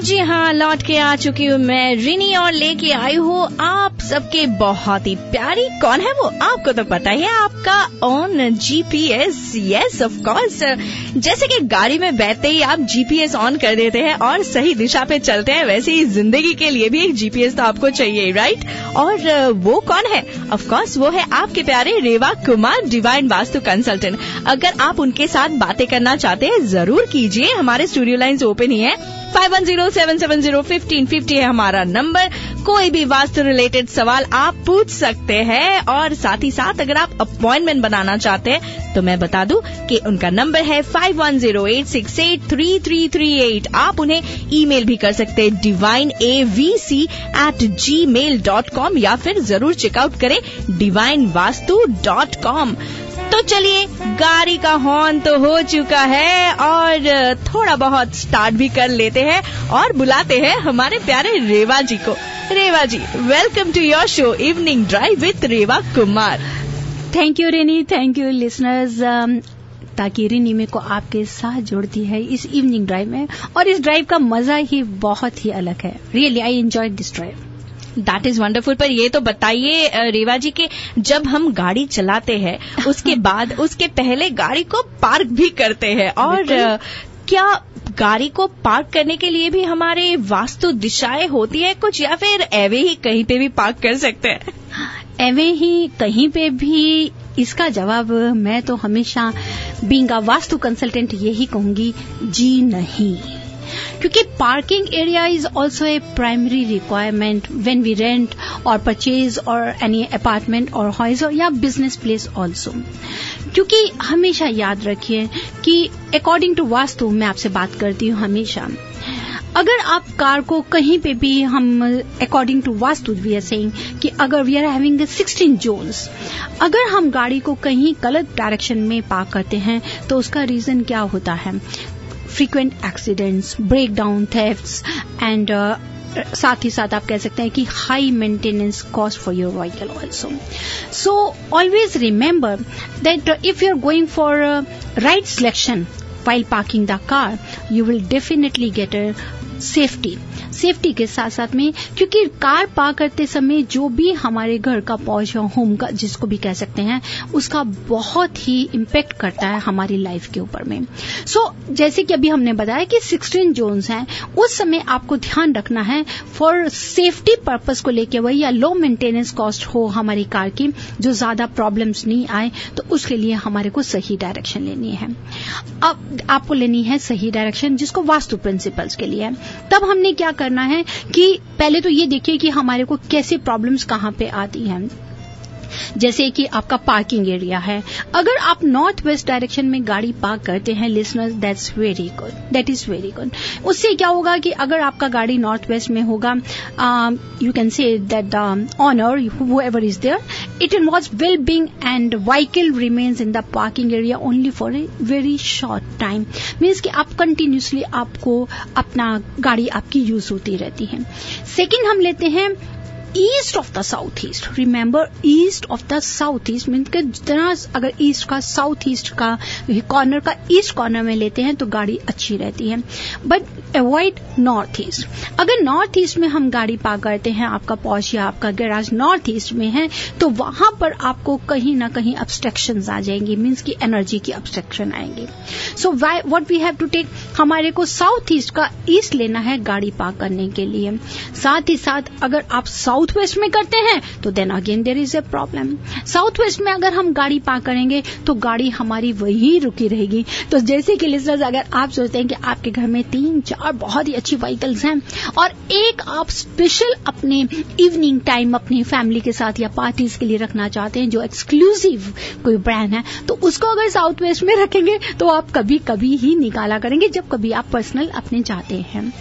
जी हाँ, लौट के आ चुकी हूँ मैं रिनी और लेके आई हूँ आप सबके बहुत ही प्यारी, कौन है वो आपको तो पता ही है, आपका on GPS. Yes of course, जैसे कि गाड़ी में बैठते ही आप जीपीएस ऑन कर देते हैं और सही दिशा पे चलते हैं, वैसे ही जिंदगी के लिए भी एक जीपीएस तो आपको चाहिए, राइट? और वो कौन है? ऑफ कोर्स वो है आपके प्यारे रेवा कुमार, डिवाइन वास्तु कंसल्टेंट। अगर आप उनके साथ बातें करना चाहते हैं जरूर कीजिए, हमारे स्टूडियो लाइंस ओपन ही है। 5107701550 है हमारा नंबर। कोई भी वास्तु रिलेटेड सवाल आप पूछ सकते हैं और साथ ही साथ अगर आप अपॉइंटमेंट बनाना चाहते हैं तो मैं बता दूं कि उनका नंबर है 5108683338। आप उन्हें ईमेल भी कर सकते हैं divineavc@gmail.com या फिर जरूर चेकआउट करें divinevastu.com। तो चलिए, गाड़ी का हॉर्न तो हो चुका है और थोड़ा बहुत स्टार्ट भी कर लेते हैं और बुलाते हैं हमारे प्यारे रेवा जी को। Reva ji, welcome to your show evening drive with Reva Kumar. Thank you Rini, thank you listeners. ताकि रिनी मेरे को आपके साथ जोड़ती है इस इवनिंग ड्राइव में, और इस ड्राइव का मजा ही बहुत ही अलग है। Really I enjoyed this drive. That is wonderful. पर ये तो बताइए रेवा जी के जब हम गाड़ी चलाते हैं उसके बाद उसके पहले गाड़ी को पार्क भी करते हैं, और क्या गाड़ी को पार्क करने के लिए भी हमारे वास्तु दिशाएं होती है कुछ, या फिर एवे ही कहीं पे भी पार्क कर सकते हैं? एवे ही कहीं पे भी, इसका जवाब मैं तो हमेशा बीइंग अ वास्तु कंसल्टेंट यही कहूंगी, जी नहीं। क्योंकि parking area is also a primary requirement when we rent और परचेज और एनी अपार्टमेंट और हाउस या बिजनेस प्लेस ऑल्सो। क्योंकि हमेशा याद रखिए कि अकॉर्डिंग टू वास्तु, मैं आपसे बात करती हूँ हमेशा, अगर आप कार को कहीं पे भी, हम according to vastu we are saying कि अगर वी आर हैविंग 16 जोन्स, अगर हम गाड़ी को कहीं गलत डायरेक्शन में पार्क करते हैं तो उसका रीजन क्या होता है? Frequent accidents, breakdown, thefts and साथ ही साथ आप कह सकते हैं कि high maintenance cost for your vehicle also. So always remember that if you are going for right selection while parking the car, you will definitely get a safety के साथ साथ में, क्योंकि कार पार्क करते समय जो भी हमारे घर का पॉश या होम का जिसको भी कह सकते हैं, उसका बहुत ही इम्पैक्ट करता है हमारी लाइफ के ऊपर में। जैसे कि अभी हमने बताया कि 16 जोन्स हैं, उस समय आपको ध्यान रखना है फॉर सेफ्टी पर्पस को लेके, वही या लो मेंटेनेंस कॉस्ट हो हमारी कार की, जो ज्यादा प्रॉब्लम्स नहीं आए, तो उसके लिए हमारे को सही डायरेक्शन लेनी है। अब आपको लेनी है सही डायरेक्शन जिसको वास्तु प्रिंसिपल्स के लिए है। तब हमने क्या करना है कि पहले तो ये देखिए कि हमारे को कैसे प्रॉब्लम्स कहाँ पे आती हैं। जैसे कि आपका पार्किंग एरिया है, अगर आप नॉर्थ वेस्ट डायरेक्शन में गाड़ी पार्क करते हैं listeners, that's very good, that is very good. उससे क्या होगा कि अगर आपका गाड़ी नॉर्थ वेस्ट में होगा, you can say that the owner whoever is there, it involves well-being and vehicle remains in the parking area only for a very short time, means कि आप कंटिन्यूसली आपको अपना गाड़ी आपकी यूज होती रहती है। सेकेंड हम लेते हैं east of the south east. Remember, east of the south east mean कि जितना अगर ईस्ट का साउथ ईस्ट का कॉर्नर का ईस्ट कॉर्नर में लेते हैं तो गाड़ी अच्छी रहती है, बट अवॉइड नॉर्थ ईस्ट। अगर नॉर्थ ईस्ट में हम गाड़ी पार्क करते हैं, आपका पॉश या आपका गैराज नॉर्थ ईस्ट में है, तो वहां पर आपको कहीं ना कहीं ऑब्स्ट्रक्शंस आ जाएंगी, मीन्स की एनर्जी की ऑब्स्ट्रक्शन आएंगे। So what we have to take, हमारे को साउथ ईस्ट का ईस्ट लेना है गाड़ी पार्क करने के लिए। साथ ही साथ अगर आप साउथ वेस्ट में करते हैं तो then again there is a problem. South west में अगर हम गाड़ी पार्क करेंगे तो गाड़ी हमारी वहीं रुकी रहेगी। तो जैसे कि लिसनर्स, अगर आप सोचते हैं कि आपके घर में 3-4 बहुत ही अच्छी व्हीकल्स हैं और एक आप स्पेशल अपने इवनिंग टाइम अपनी फैमिली के साथ या पार्टीज के लिए रखना चाहते हैं जो एक्सक्लूसिव कोई ब्रांड है, तो उसको अगर साउथ वेस्ट में रखेंगे तो आप कभी कभी ही निकाला करेंगे जब कभी आप पर्सनल अपने चाहते हैं।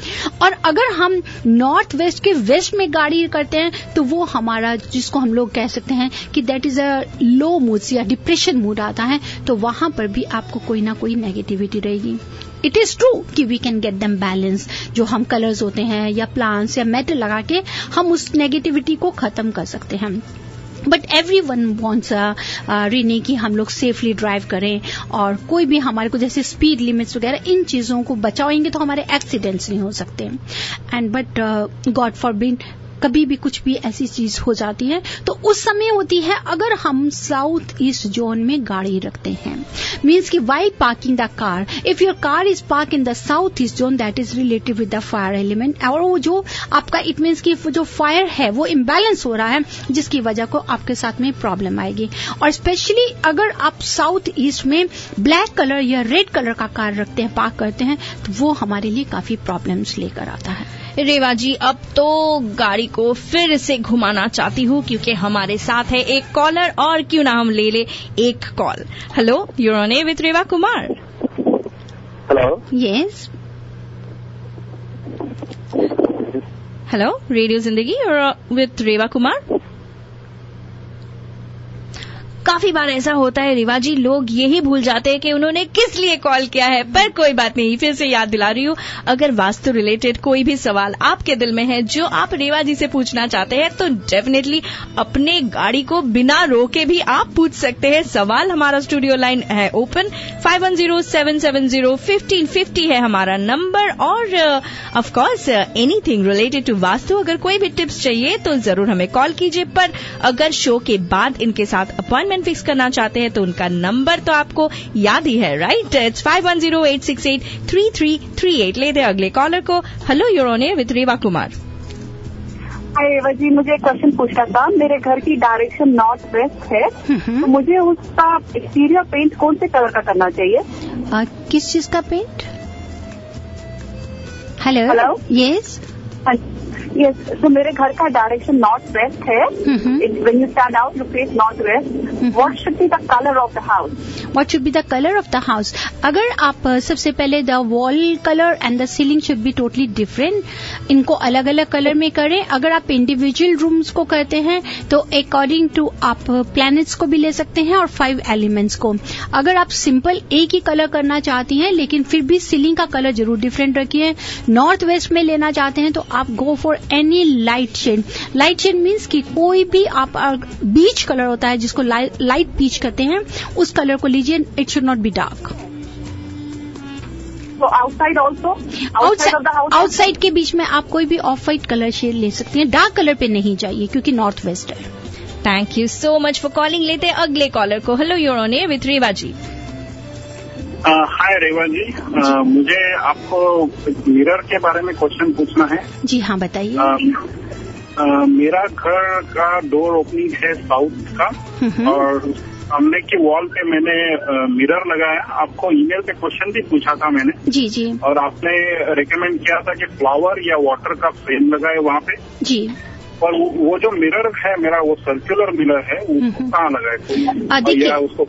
और अगर हम नॉर्थ वेस्ट के वेस्ट में गाड़ी करते हैं तो वो हमारा जिसको हम लोग कह सकते हैं कि that is a low mood या डिप्रेशन मूड आता है, तो वहां पर भी आपको कोई ना कोई नेगेटिविटी रहेगी। इट इज ट्रू कि we can get them balance, जो हम कलर्स होते हैं या प्लांट्स या मेटल लगा के हम उस नेगेटिविटी को खत्म कर सकते हैं। बट एवरीवन वांट्स रिनी कि हम लोग सेफली ड्राइव करें, और कोई भी हमारे को जैसे स्पीड लिमिट्स वगैरह इन चीजों को बचाएंगे तो हमारे एक्सीडेंट्स नहीं हो सकते। एंड बट गॉड फॉरबिड कभी भी कुछ भी ऐसी चीज हो जाती है तो उस समय होती है अगर हम साउथ ईस्ट जोन में गाड़ी रखते हैं, मीन्स कि while parking the car, if your car is park in the south east zone that is related with the fire element, और वो जो आपका इट मीन्स कि जो फायर है वो इम्बैलेंस हो रहा है जिसकी वजह को आपके साथ में प्रॉब्लम आएगी। और स्पेशली अगर आप साउथ ईस्ट में ब्लैक कलर या रेड कलर का कार रखते हैं, पार्क करते हैं, तो वो हमारे लिए काफी प्रॉब्लम्स लेकर आता है। रेवा जी, अब तो गाड़ी को फिर से घुमाना चाहती हूँ क्योंकि हमारे साथ है एक कॉलर, और क्यों ना हम ले ले एक call. Hello, you're on air with Reva Kumar. Hello, yes, hello, radio Zindagi with Reva Kumar. काफी बार ऐसा होता है रेवा जी, लोग यही भूल जाते हैं कि उन्होंने किस लिए कॉल किया है, पर कोई बात नहीं, फिर से याद दिला रही हूँ। अगर वास्तु रिलेटेड कोई भी सवाल आपके दिल में है जो आप रेवा जी से पूछना चाहते हैं तो डेफिनेटली अपने गाड़ी को बिना रोके भी आप पूछ सकते हैं सवाल। हमारा स्टूडियो लाइन है ओपन, 5107701550 है हमारा नंबर, और of course anything related to vastu, अगर कोई भी टिप्स चाहिए तो जरूर हमें कॉल कीजिए। पर अगर शो के बाद इनके साथ अपॉइंटमेंट फिक्स करना चाहते हैं तो उनका नंबर तो आपको याद ही है, राइट? इट्स 5108683338। लेते हैं अगले कॉलर को। Hello, you're on air with Reva Kumar. Hi Reva ji, मुझे एक क्वेश्चन पूछना था। मेरे घर की डायरेक्शन नॉर्थ वेस्ट है, तो मुझे उसका एक्सटीरियर पेंट कौन से कलर का करना चाहिए? किस चीज का पेंट? हेलो, यस यस, तो मेरे घर का डायरेक्शन नॉर्थ वेस्ट है। When you stand out you face north west. What should be the colour of the house? What should be the colour of the house? अगर आप सबसे पहले the wall colour and the ceiling should be totally different, इनको अलग अलग colour में करें। अगर आप इंडिविजुअल रूम्स को करते हैं तो अकॉर्डिंग टू आप प्लैनेट्स को भी ले सकते हैं और 5 एलिमेंट्स को। अगर आप सिंपल एक ही कलर करना चाहती हैं लेकिन फिर भी सीलिंग का कलर जरूर डिफरेंट रखिए। नॉर्थ वेस्ट में लेना चाहते हैं तो आप go for any light shade. Light shade means कि कोई भी आप बीच कलर होता है जिसको लाइट पीच कहते हैं, उस कलर को लीजिए। It should not be dark. तो आउटसाइड ऑल्सो, आउटसाइड के बीच में आप कोई भी ऑफ व्हाइट कलर शेड ले सकती हैं। डार्क कलर पे नहीं चाहिए क्योंकि नॉर्थ वेस्ट है। Thank you so much for calling. लेते हैं अगले कॉलर को। Hello, you're on air with Reva ji. Hi Reva ji, मुझे आपको मिरर के बारे में क्वेश्चन पूछना है। जी हाँ, बताइए। मेरा घर का डोर ओपनिंग है साउथ का, और सामने की वॉल पे मैंने मिरर लगाया। आपको ईमेल पे क्वेश्चन भी पूछा था मैंने। जी जी। और आपने रेकमेंड किया था कि फ्लावर या वाटर का फ्रेम लगाए वहाँ पे। जी। और वो जो मिरर है मेरा, वो सर्कुलर मिरर है, उसको कहाँ लगाए? देखिए, उसको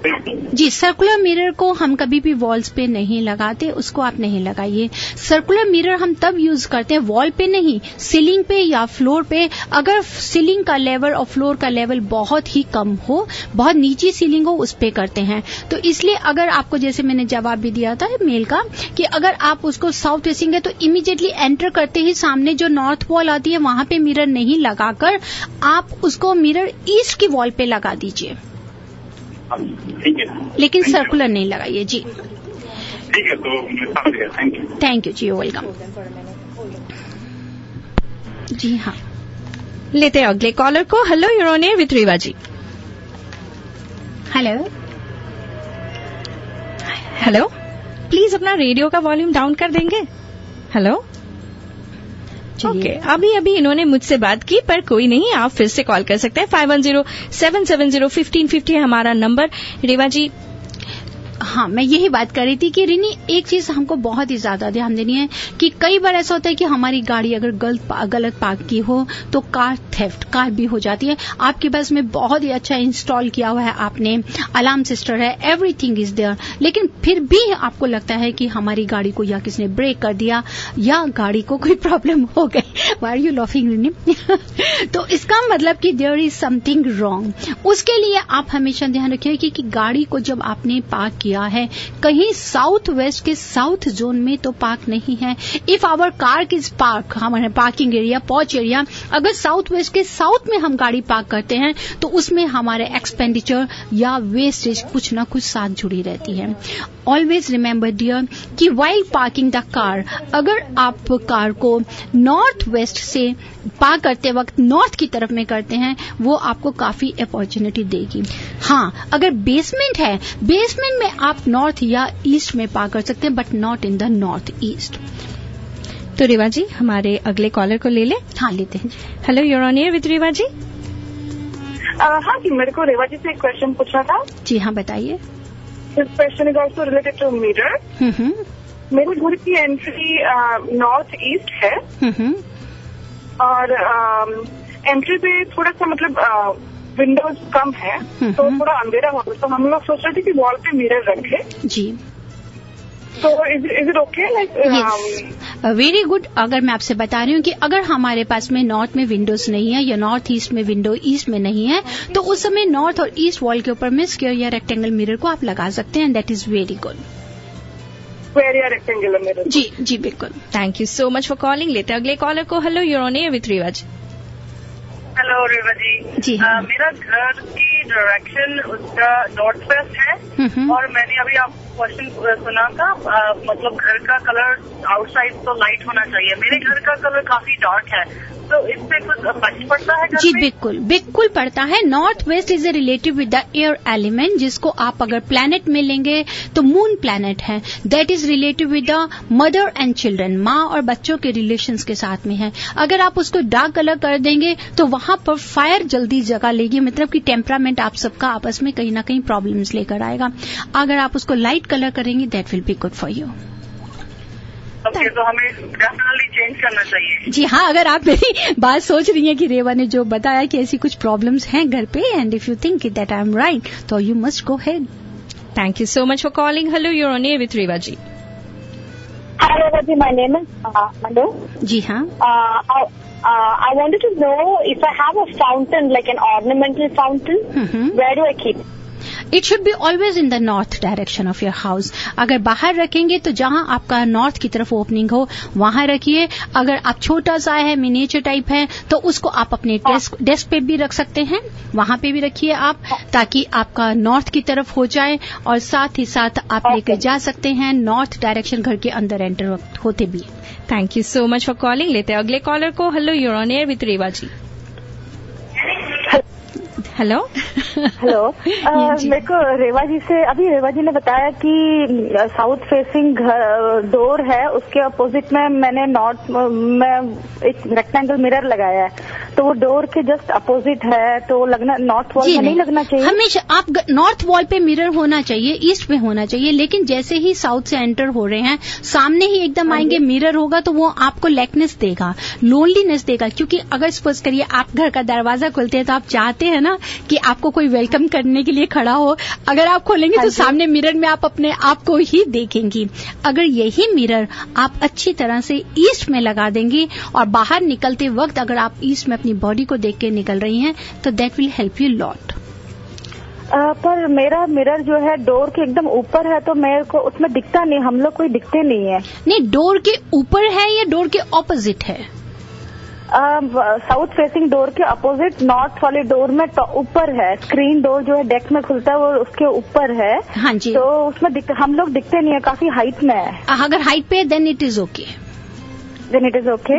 जी, सर्कुलर मिरर को हम कभी भी वॉल्स पे नहीं लगाते, उसको आप नहीं लगाइए। सर्कुलर मिरर हम तब यूज करते हैं वॉल पे नहीं, सीलिंग पे या फ्लोर पे। अगर सीलिंग का लेवल और फ्लोर का लेवल बहुत ही कम हो, बहुत नीची सीलिंग हो, उस पे करते हैं। तो इसलिए अगर आपको, जैसे मैंने जवाब भी दिया था मेल का, कि अगर आप उसको साउथ फेसिंग है तो इमीडिएटली एंटर करते ही सामने जो नॉर्थ वॉल आती है वहां पे मिरर नहीं लगाकर आप उसको मिरर ईस्ट की वॉल पे लगा दीजिए। ठीक है, लेकिन सर्कुलर नहीं लगाइए। जी ठीक है, तो मैं समझ गया। Thank you. थैंक यू जी, वेलकम। जी हाँ, लेते हैं अगले कॉलर को। Hello, you're on air with Reva ji. Hello hello, please अपना रेडियो का वॉल्यूम डाउन कर देंगे। हेलो, ओके, अभी इन्होंने मुझसे बात की, पर कोई नहीं, आप फिर से कॉल कर सकते हैं। 5107701550 है हमारा नंबर। रेवा जी, हाँ, मैं यही बात कर रही थी कि रिनी, एक चीज हमको बहुत ही ज्यादा ध्यान देनी है कि कई बार ऐसा होता है कि हमारी गाड़ी अगर गलत पार्क की हो तो कार भी हो जाती है। आपके पास में बहुत ही अच्छा इंस्टॉल किया हुआ है आपने, अलार्म सिस्टम है, एवरीथिंग इज देयर, लेकिन फिर भी आपको लगता है कि हमारी गाड़ी को या किसने ब्रेक कर दिया या गाड़ी को कोई प्रॉब्लम हो गई। Y are you laughing Rini? तो इसका मतलब कि देयर इज समथिंग रॉन्ग। उसके लिए आप हमेशा ध्यान रखिए कि गाड़ी को जब आपने पार्क किया है, कहीं साउथ वेस्ट के साउथ जोन में तो पार्क नहीं है. If our car is park, हमारे पार्किंग एरिया, पॉच एरिया, अगर साउथ वेस्ट के साउथ में हम गाड़ी पार्क करते हैं तो उसमें हमारे एक्सपेंडिचर या वेस्टेज कुछ ना कुछ साथ जुड़ी रहती है. ऑलवेज रिमेंबर डियर कि वाइल पार्किंग द कार, अगर आप कार को नॉर्थ वेस्ट से पार्क करते वक्त नॉर्थ की तरफ में करते हैं, वो आपको काफी अपॉर्चुनिटी देगी. हाँ, अगर बेसमेंट है, बेसमेंट में आप नॉर्थ या ईस्ट में पार्क कर सकते हैं, but not in the north east. तो रेवा जी, हमारे अगले कॉलर को ले लें. हाँ, लेते हैं. Hello, you're on air with Reva ji. हाँ जी, मेरे को रेवा जी से एक क्वेश्चन पूछना था. जी हाँ, बताइए. This question is also related to mirror. मेरे घर की एंट्री नॉर्थ ईस्ट है और एंट्री पे थोड़ा सा मतलब विंडोज कम है, तो थोड़ा अंधेरा हो. तो हम लोग सोच रहे थे कि वॉल पे मिरर रखे. जी. तो is it okay? Like very good. अगर मैं आपसे बता रही हूँ कि अगर हमारे पास में नॉर्थ में विंडोज नहीं है या नॉर्थ ईस्ट में विंडो ईस्ट में नहीं है, तो उस समय नॉर्थ और ईस्ट वॉल के ऊपर में स्क्वायर या रेक्टेंगल मिरर को आप लगा सकते हैं. That is very good. Square या रेक्टेंगुलर मिरर. जी जी, बिल्कुल. Thank you so much for calling. लेते अगले कॉलर को. Hello, you're on air with Reva ji. Hello Reva ji. जी हाँ. मेरा घर की डायरेक्शन उसका नॉर्थ वेस्ट है और मैंने अभी आपको क्वेश्चन सुना था, मतलब घर का कलर आउटसाइड तो लाइट होना चाहिए. मेरे घर का कलर काफी डार्क है, तो इससे कुछ फर्क पड़ता है? जी बिल्कुल, बिल्कुल पड़ता है. North west is a relative with the air element, जिसको आप अगर प्लैनेट में लेंगे तो मून प्लैनेट है. That is relative with the mother and children, माँ और बच्चों के रिलेशंस के साथ में है. अगर आप उसको डार्क कलर कर देंगे तो वहां पर फायर जल्दी जगह लेगी, मतलब कि टेम्परामेंट आप सबका आपस में कहीं ना कहीं प्रॉब्लम्स लेकर आएगा. अगर आप उसको लाइट कलर करेंगे, that will be good for you. Okay, तो हमें डेफिनेटली चेंज करना चाहिए. जी हाँ, अगर आप मेरी बात सोच रही हैं कि रेवा ने जो बताया कि ऐसी कुछ प्रॉब्लम्स हैं घर पे, and if you think that I am right, तो you must go head. Thank you so much for calling. Hello, you're on air with Reva ji. Hi Reva ji, my name is Manu. जी हाँ. I wanted to know if I have a fountain, like an ornamental fountain, where do I keep it? It should be always in the north direction of your house. अगर बाहर रखेंगे तो जहां आपका north की तरफ ओपनिंग हो वहां रखिए. अगर आप छोटा सा है, मिनिएचर टाइप है, तो उसको आप अपने डेस्क पे भी रख सकते हैं, वहां पे भी रखिए आप, ताकि आपका नॉर्थ की तरफ हो जाए. और साथ ही साथ आप लेकर जा सकते हैं नॉर्थ डायरेक्शन घर के अंदर एंटर होते भी. Thank you so much for calling. लेते हैं अगले कॉलर को. Hello, you're on air with Reva ji. Hello. Hello. मेरे को रेवा जी से, अभी रेवा जी ने बताया कि साउथ फेसिंग डोर है, उसके अपोजिट में मैंने नॉर्थ में एक रेक्टेंगल मिरर लगाया है, तो वो डोर के जस्ट अपोजिट है, तो लगना नॉर्थ वॉल में नहीं लगना चाहिए. हमेशा आप नॉर्थ वॉल पे मिरर होना चाहिए, ईस्ट में होना चाहिए. लेकिन जैसे ही साउथ से एंटर हो रहे हैं, सामने ही एकदम आएंगे मिरर होगा, तो वो आपको लैकनेस देगा, लोनलीनेस देगा. क्योंकि अगर सपोज करिए आप घर का दरवाजा खोलते हैं तो आप चाहते हैं ना कि आपको कोई वेलकम करने के लिए खड़ा हो. अगर आप खोलेंगे तो सामने मिरर में आप अपने आप को ही देखेंगी. अगर यही मिरर आप अच्छी तरह से ईस्ट में लगा देंगी और बाहर निकलते वक्त अगर आप ईस्ट में अपनी बॉडी को देख के निकल रही हैं, तो that will help you lot. पर मेरा मिरर जो है डोर के एकदम ऊपर है, तो मेरे को उसमें दिखता नहीं, हम लोग कोई दिखते नहीं है. नहीं, डोर के ऊपर है या डोर के ऑपोजिट है? साउथ फेसिंग डोर के अपोजिट नॉर्थ वाले डोर में ऊपर है. स्क्रीन डोर जो है डेक में खुलता है, वो उसके ऊपर है. हाँ जी. तो उसमें हम लोग दिखते नहीं है, काफी हाइट में है. अगर हाइट पे है then it is okay. Then it is okay.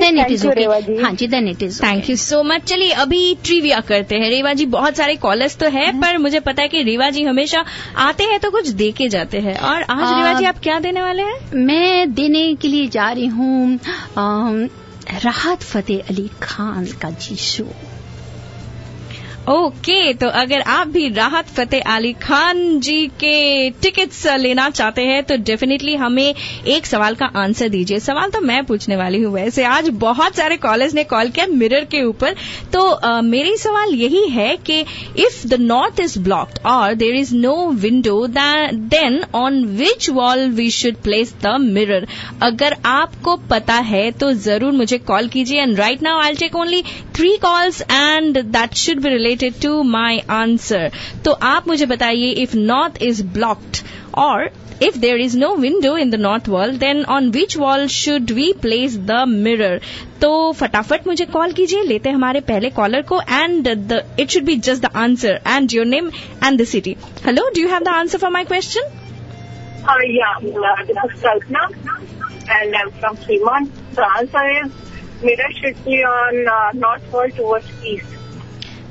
हाँ जी, then it is. Thank you so much. चलिए अभी ट्रिविया करते हैं. रेवा जी, बहुत सारे कॉलर्स तो है, पर मुझे पता है कि रेवा जी हमेशा आते हैं तो कुछ दे के जाते हैं. और आज रेवा जी आप क्या देने वाले हैं? मैं देने के लिए जा रही हूँ राहत फतेह अली खान का जी शो. ओके, तो अगर आप भी राहत फतेह अली खान जी के टिकट्स लेना चाहते हैं तो डेफिनेटली हमें एक सवाल का आंसर दीजिए. सवाल तो मैं पूछने वाली हूँ. वैसे आज बहुत सारे कॉलर्स ने कॉल किया मिरर के ऊपर, तो मेरी सवाल यही है कि if the north is blocked और there is no window, then on which wall we should place the mirror. अगर आपको पता है तो जरूर मुझे कॉल कीजिए. And right now I will take only 3 calls and that should be related to my answer. तो आप मुझे बताइए, if north is blocked Or if there is no window in the north wall, then on which wall should we place the mirror? तो फटाफट मुझे call कीजिए, लेते हैं हमारे पहले कॉलर को, and it should be just the answer and your name and the city. Hello, do you have the answer for my question? Yeah, this is Kalpana and I'm from Fremont. The answer is mirror should be on north wall towards east.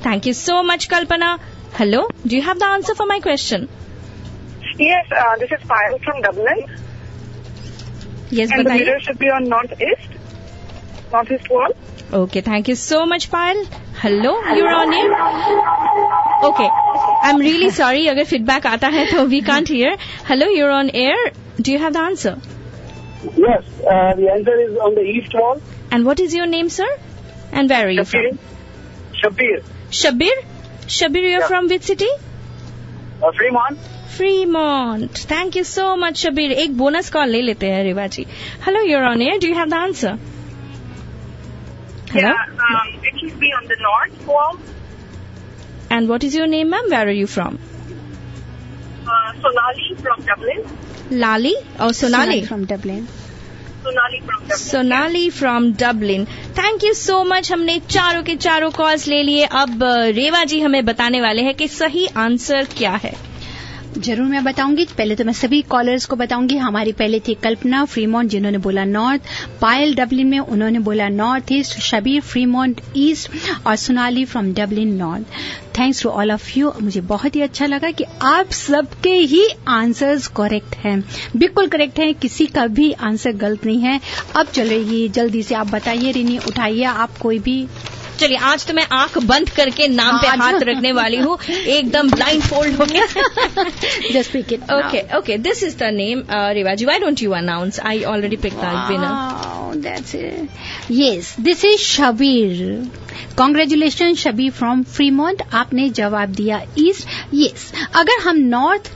Thank you so much, Kalpana. Hello, do you have the answer for my question? Yes, this is Payal from Dublin. Yes, and the बताइए. mirror should be on northeast wall. Okay, thank you so much, Payal. Hello, you're on air. Okay, I'm really sorry अगर feedback आता है तो we can't hear. Hello, you're on air. Do you have the answer? Yes, the answer is on the east wall. And what is your name, sir? And where are you from? Shabir. Shabir? Shabir, you're Yeah. from which city? Fremont. Fremont. Thank you so much, Shabir. एक bonus call ले लेते हैं रेवा जी. Hello, you're on air. Do you have the answer? Hello? Yeah, it should be on the north wall. And what is your name, ma'am? Where are you from? Sonali from Dublin. Lali or Sonali? from Dublin. Sonali from Dublin. Sonali from Dublin. Thank you so much. हमने चारों के चारों calls ले लिए. अब रेवा जी हमें बताने वाले हैं कि सही आंसर क्या है. जरूर मैं बताऊंगी. पहले तो मैं सभी कॉलर्स को बताऊंगी. हमारी पहले थी कल्पना फ्रीमोंट जिन्होंने बोला नॉर्थ, पायल डबलिन में उन्होंने बोला north east, Shabir Fremont east और Sonali from Dublin north. Thanks to all of you. मुझे बहुत ही अच्छा लगा कि आप सबके ही आंसर्स करेक्ट हैं, बिल्कुल करेक्ट हैं, किसी का भी आंसर गलत नहीं है. अब चलिए जल्दी से आप बताइए रिनी, उठाइए आप कोई भी. चलिए आज तो मैं आंख बंद करके नाम पे हाथ रखने वाली हूँ, एकदम ब्लाइंड फोल्ड होके. Just pick it. Okay. This is the name, Revaji. Why don't you announce? I already picked the winner. Oh, that's it. Yes, this is Shabir. Congratulations, Shabir from Fremont. आपने जवाब दिया east. Yes, अगर हम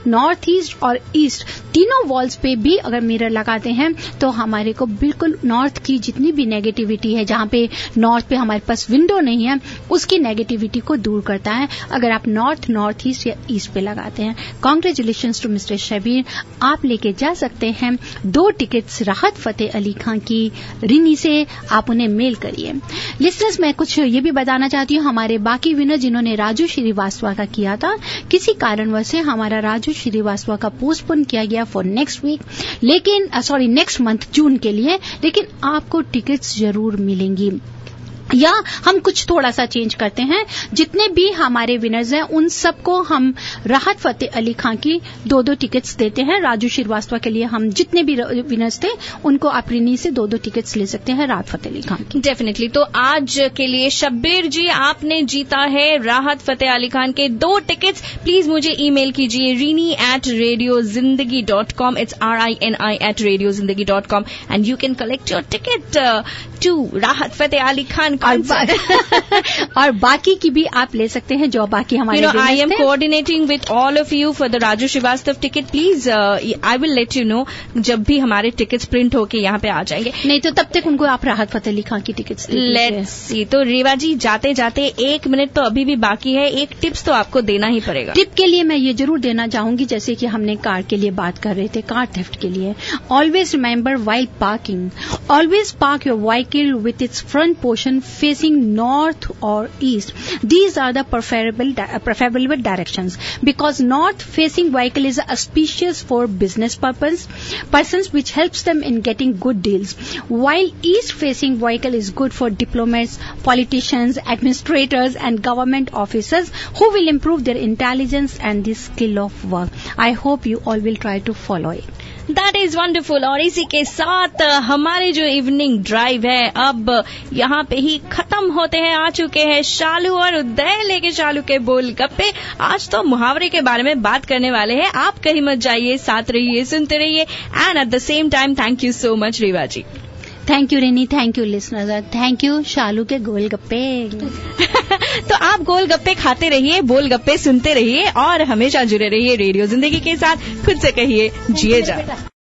north east और east तीनों walls पे भी अगर मिरर लगाते हैं तो हमारे को बिल्कुल नॉर्थ की जितनी भी नेगेटिविटी है, जहाँ पे नॉर्थ पे हमारे पास विंडो नहीं है, उसकी नेगेटिविटी को दूर करता है अगर आप नॉर्थ ईस्ट या ईस्ट पे लगाते हैं. Congratulations to mister Shabbir. आप लेके जा सकते हैं 2 टिकट्स राहत फतेह अली खां की रिनी से. आप उन्हें मेल करिए. लिसनर्स, मैं कुछ ये भी बताना चाहती हूँ, हमारे बाकी विनर जिन्होंने राजू श्रीवास्तव का किया था, किसी कारणवश से हमारा राजू श्रीवास्तव का पोस्टपोन किया गया फॉर नेक्स्ट वीक, लेकिन नेक्स्ट मंथ जून के लिए, लेकिन आपको टिकट्स जरूर मिलेंगी. या हम कुछ थोड़ा सा चेंज करते हैं, जितने भी हमारे विनर्स हैं उन सबको हम राहत फतेह अली खां की 2 टिकट्स देते हैं. राजू श्रीवास्तव के लिए हम जितने भी विनर्स थे उनको आप रिनी से 2 टिकट्स ले सकते हैं राहत फतेह अली खां की. डेफिनेटली. तो आज के लिए शब्बीर जी आपने जीता है राहत फतेह अली खान के 2 टिकट्स. प्लीज मुझे ईमेल कीजिए rini@radiozindagi.com. It's RINI@radiozindagi.com and you can collect your ticket to राहत फतेह अली खान. और बाकी की भी आप ले सकते हैं जो बाकी हमारे. I am coordinating with all of you for the Raju Srivastava ticket. Please, I will let you know जब भी हमारे टिकट्स प्रिंट होके यहाँ पे आ जाएंगे. नहीं तो तब तक उनको आप राहत फतेह अली खां की टिकट्स लेट्स सी. तो रेवा जी जाते जाते 1 मिनट तो अभी भी बाकी है, एक टिप्स तो आपको देना ही पड़ेगा. टिप के लिए मैं ये जरूर देना चाहूंगी, जैसे कि हमने कार के लिए बात कर रहे थे, कार थेफ्ट के लिए. Always remember while parking, always park your vehicle with its front portion facing north or east. These are the preferable directions, because north facing vehicle is auspicious for business persons, which helps them in getting good deals, while east facing vehicle is good for diplomats, politicians, administrators and government officers who will improve their intelligence and the skill of work. I hope you all will try to follow it. That is wonderful. और इसी के साथ हमारे जो evening drive है अब यहाँ पे ही खत्म होते हैं. आ चुके हैं शालू और उदय लेके शालू के बोल गप्पे. आज तो मुहावरे के बारे में बात करने वाले हैं. आप कहीं मत जाइए, साथ रहिए, सुनते रहिए. And at the same time thank you so much Reva ji. Thank you Renee, thank you listeners, thank you Shalu के गोलगप्पे. तो आप गोलगप्पे खाते रहिए, बोलगप्पे सुनते रहिए और हमेशा जुड़े रहिए रेडियो जिंदगी के साथ. खुद से कहिए जिए जा.